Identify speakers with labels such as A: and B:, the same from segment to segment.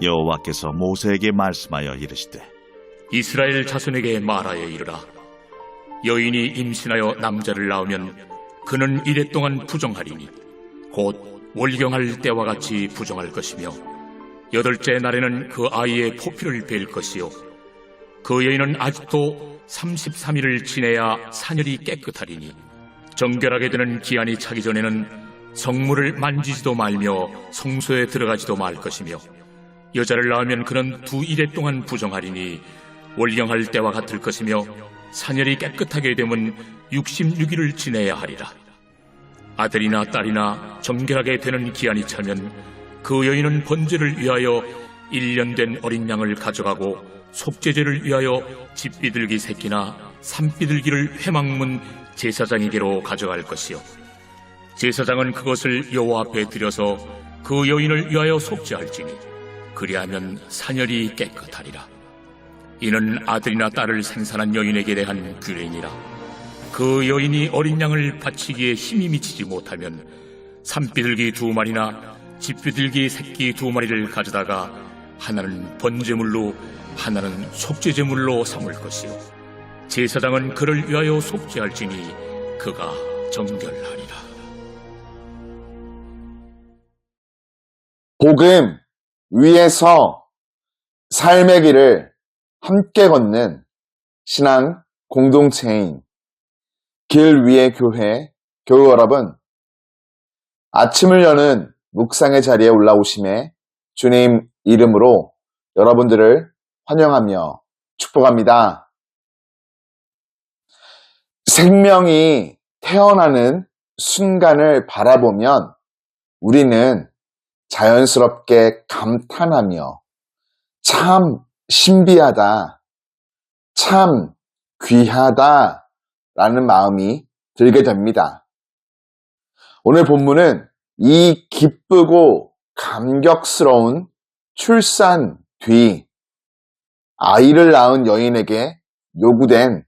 A: 여호와께서 모세에게 말씀하여 이르시되
B: 이스라엘 자손에게 말하여 이르라. 여인이 임신하여 남자를 낳으면 그는 이래 동안 부정하리니 곧 월경할 때와 같이 부정할 것이며 8째 날에는 그 아이의 포피를 벨 것이요 그 여인은 아직도 33일을 지내야 사녀리 깨끗하리니 정결하게 되는 기한이 차기 전에는 성물을 만지지도 말며 성소에 들어가지도 말 것이며 여자를 낳으면 그는 2일에 동안 부정하리니 월경할 때와 같을 것이며 사녀리 깨끗하게 되면 66일을 지내야 하리라. 아들이나 딸이나 정결하게 되는 기한이 차면 그 여인은 번제를 위하여 1년 된 어린 양을 가져가고 속죄제를 위하여 집비둘기 새끼나 산비둘기를 회막문 제사장에게로 가져갈 것이요 제사장은 그것을 여호와 앞에 드려서 그 여인을 위하여 속죄할지니 그리하면 사녀리 깨끗하리라. 이는 아들이나 딸을 생산한 여인에게 대한 규례니라. 그 여인이 어린 양을 바치기에 힘이 미치지 못하면 산비둘기 2마리나 집비둘기 새끼 2마리를 가져다가 하나는 번제물로 하나는 속죄제물로 삼을 것이요 제사장은 그를 위하여 속죄할지니 그가 정결하리라.
C: 복음 위에서 삶의 길을 함께 걷는 신앙 공동체인 길 위의 교회 교우 여러분, 아침을 여는 묵상의 자리에 올라오심에 주님 이름으로 여러분들을 환영하며 축복합니다. 생명이 태어나는 순간을 바라보면 우리는 자연스럽게 감탄하며 참 신비하다, 참 귀하다 라는 마음이 들게 됩니다. 오늘 본문은 이 기쁘고 감격스러운 출산 뒤 아이를 낳은 여인에게 요구된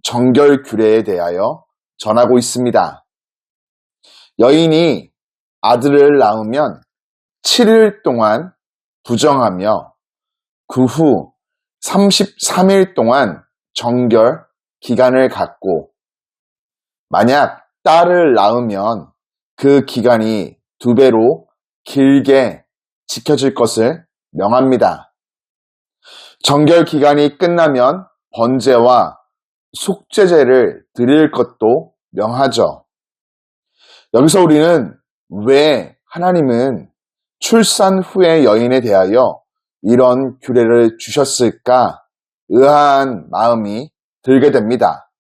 C: 정결 규례에 대하여 전하고 있습니다. 여인이 아들을 낳으면 7일 동안 부정하며 그 후 33일 동안 정결 기간을 갖고 만약 딸을 낳으면 그 기간이 2배로 길게 지켜질 것을 명합니다. 정결 기간이 끝나면 번제와 속죄제를 드릴 것도 명하죠. 여기서 우리는 왜 하나님은 출산 후의 여인에 대하여 이런 규례를 주셨을까 의아한 마음이 들게 됩니다.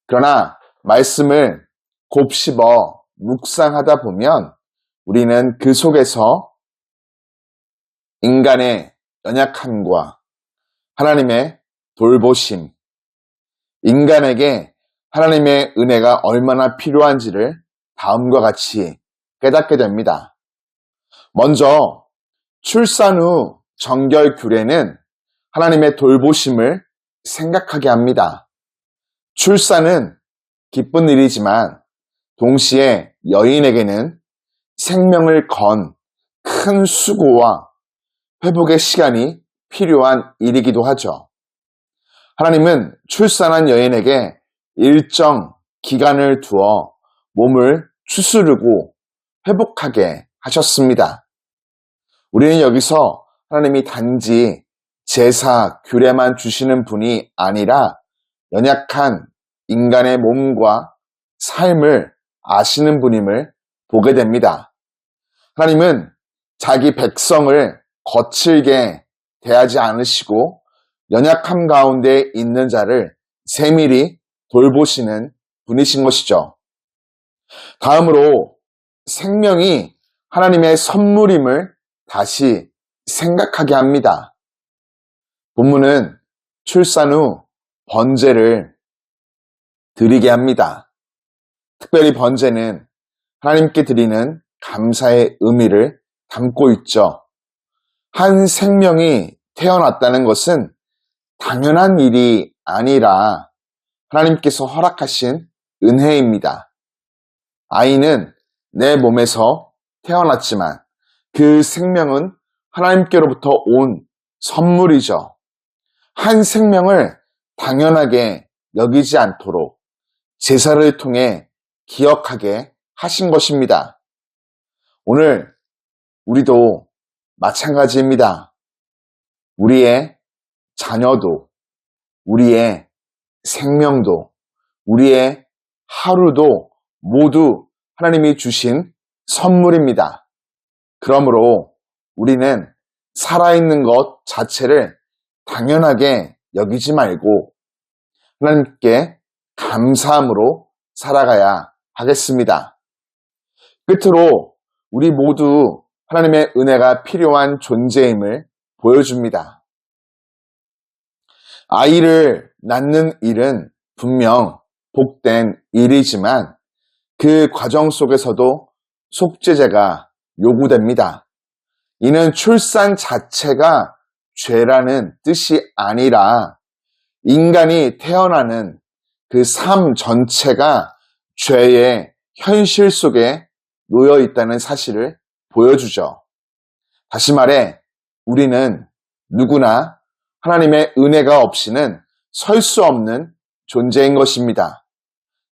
C: 그러나 말씀을 곱씹어 묵상하다 보면 우리는 그 속에서 인간의 연약함과 하나님의 돌보심, 인간에게 하나님의 은혜가 얼마나 필요한지를 다음과 같이 깨닫게 됩니다. 먼저 출산 후 정결 규례는 하나님의 돌보심을 생각하게 합니다. 출산은 기쁜 일이지만 동시에 여인에게는 생명을 건 큰 수고와 회복의 시간이 필요한 일이기도 하죠. 하나님은 출산한 여인에게 일정 기간을 두어 몸을 추스르고 회복하게 하셨습니다. 우리는 여기서 하나님이 단지 제사, 규례만 주시는 분이 아니라 연약한 인간의 몸과 삶을 아시는 분임을 보게 됩니다. 하나님은 자기 백성을 거칠게 대하지 않으시고 연약함 가운데 있는 자를 세밀히 돌보시는 분이신 것이죠. 다음으로 생명이 하나님의 선물임을 다시 생각하게 합니다. 본문은 출산 후 번제를 드리게 합니다. 특별히 번제는 하나님께 드리는 감사의 의미를 담고 있죠. 한 생명이 태어났다는 것은 당연한 일이 아니라 하나님께서 허락하신 은혜입니다. 아이는 내 몸에서 태어났지만 그 생명은 하나님께로부터 온 선물이죠. 한 생명을 당연하게 여기지 않도록 제사를 통해 기억하게 하신 것입니다. 오늘 우리도 마찬가지입니다. 우리의 자녀도, 우리의 생명도, 우리의 하루도 모두 하나님이 주신 선물입니다. 그러므로 우리는 살아있는 것 자체를 당연하게 여기지 말고 하나님께 감사함으로 살아가야 하겠습니다. 끝으로 우리 모두 하나님의 은혜가 필요한 존재임을 보여줍니다. 아이를 낳는 일은 분명 복된 일이지만 그 과정 속에서도 속죄제가 요구됩니다. 이는 출산 자체가 죄라는 뜻이 아니라 인간이 태어나는 그 삶 전체가 죄의 현실 속에 놓여 있다는 사실을 보여주죠. 다시 말해 우리는 누구나 하나님의 은혜가 없이는 설 수 없는 존재인 것입니다.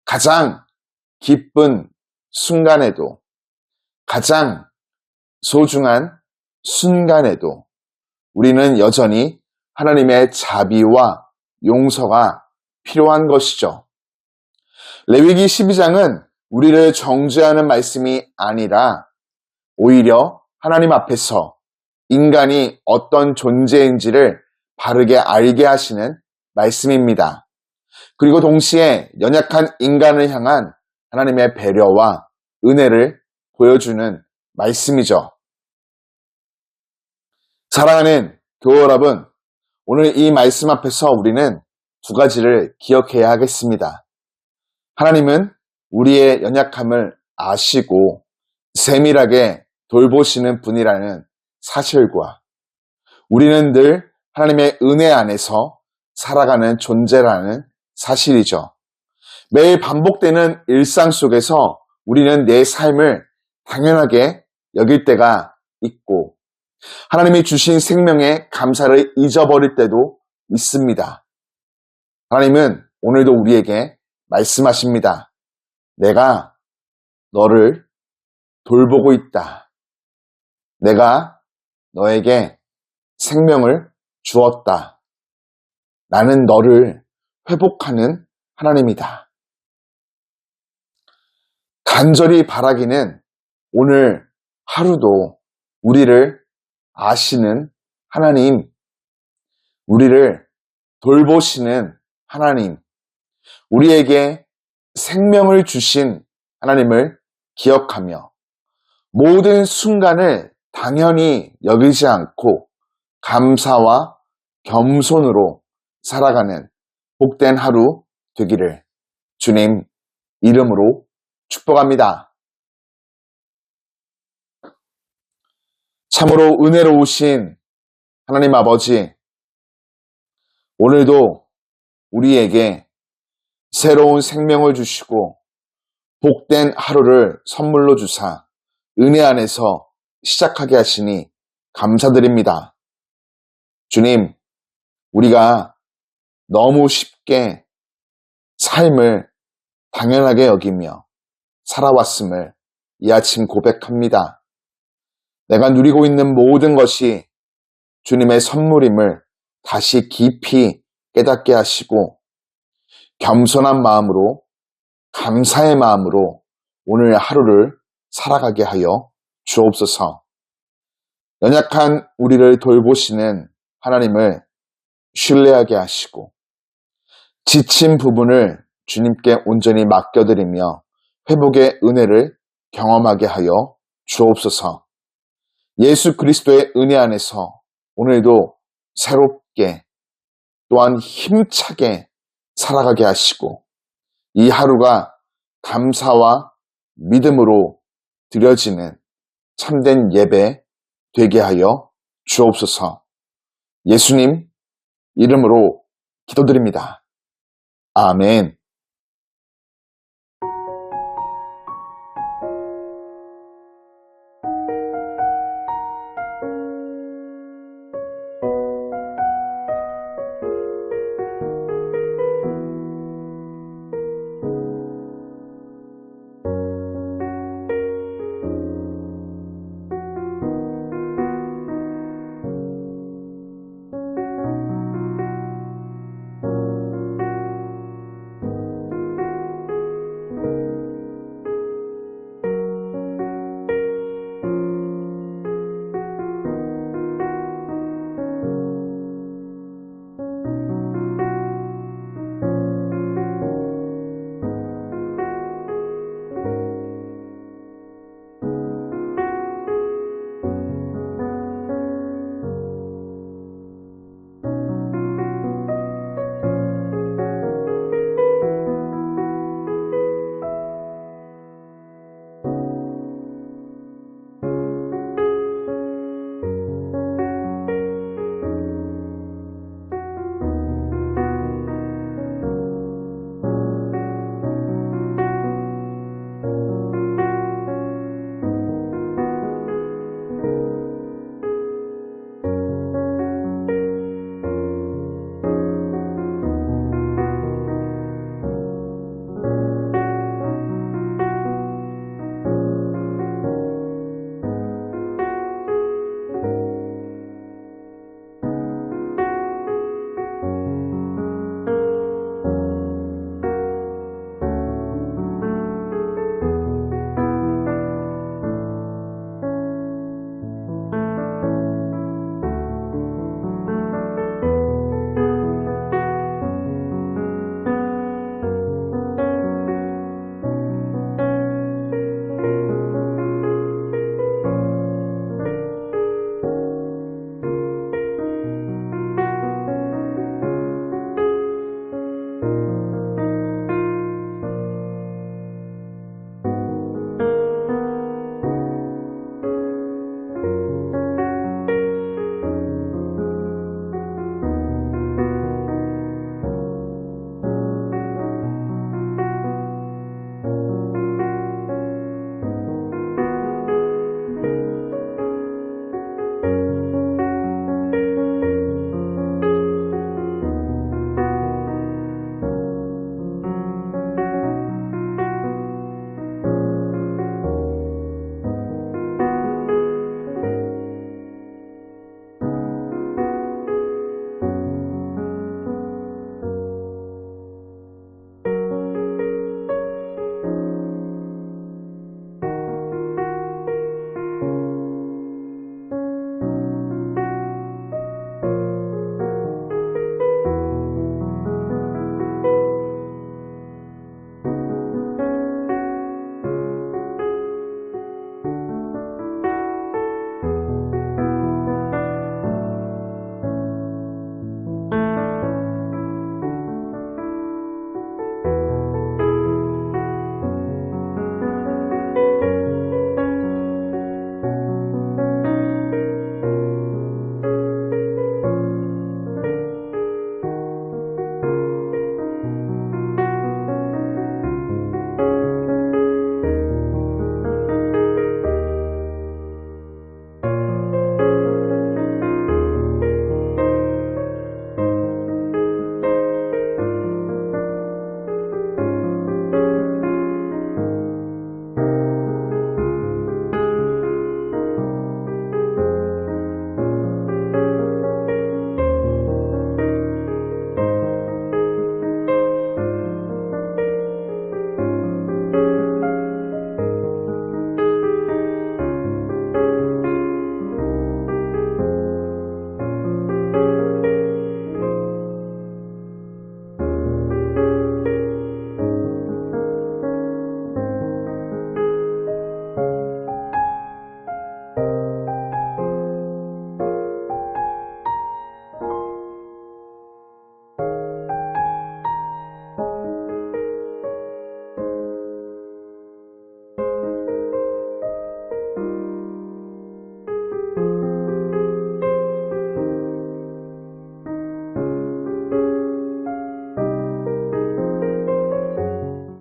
C: 가장 기쁜 순간에도, 가장 소중한 순간에도 우리는 여전히 하나님의 자비와 용서가 필요한 것이죠. 레위기 12장은 우리를 정죄하는 말씀이 아니라 오히려 하나님 앞에서 인간이 어떤 존재인지를 바르게 알게 하시는 말씀입니다. 그리고 동시에 연약한 인간을 향한 하나님의 배려와 은혜를 보여주는 말씀이죠. 사랑하는 교회 여러분, 오늘 이 말씀 앞에서 우리는 두 가지를 기억해야 하겠습니다. 하나님은 우리의 연약함을 아시고 세밀하게 돌보시는 분이라는 사실과 우리는 늘 하나님의 은혜 안에서 살아가는 존재라는 사실이죠. 매일 반복되는 일상 속에서 우리는 내 삶을 당연하게 여길 때가 있고 하나님이 주신 생명에 감사를 잊어버릴 때도 있습니다. 하나님은 오늘도 우리에게 말씀하십니다. 내가 너를 돌보고 있다. 내가 너에게 생명을 주었다. 나는 너를 회복하는 하나님이다. 간절히 바라기는 오늘 하루도 우리를 아시는 하나님, 우리를 돌보시는 하나님, 우리에게 생명을 주신 하나님을 기억하며 모든 순간을 당연히 여기지 않고 감사와 겸손으로 살아가는 복된 하루 되기를 주님 이름으로 축복합니다. 참으로 은혜로우신 하나님 아버지, 오늘도 우리에게 새로운 생명을 주시고 복된 하루를 선물로 주사 은혜 안에서 시작하게 하시니 감사드립니다. 주님, 우리가 너무 쉽게 삶을 당연하게 여기며 살아왔음을 이 아침 고백합니다. 내가 누리고 있는 모든 것이 주님의 선물임을 다시 깊이 깨닫게 하시고 겸손한 마음으로 감사의 마음으로 오늘 하루를 살아가게 하여 주옵소서. 연약한 우리를 돌보시는 하나님을 신뢰하게 하시고 지친 부분을 주님께 온전히 맡겨드리며 회복의 은혜를 경험하게 하여 주옵소서. 예수 그리스도의 은혜 안에서 오늘도 새롭게 또한 힘차게 살아가게 하시고 이 하루가 감사와 믿음으로 드려지는 참된 예배 되게 하여 주옵소서. 예수님 이름으로 기도드립니다. 아멘.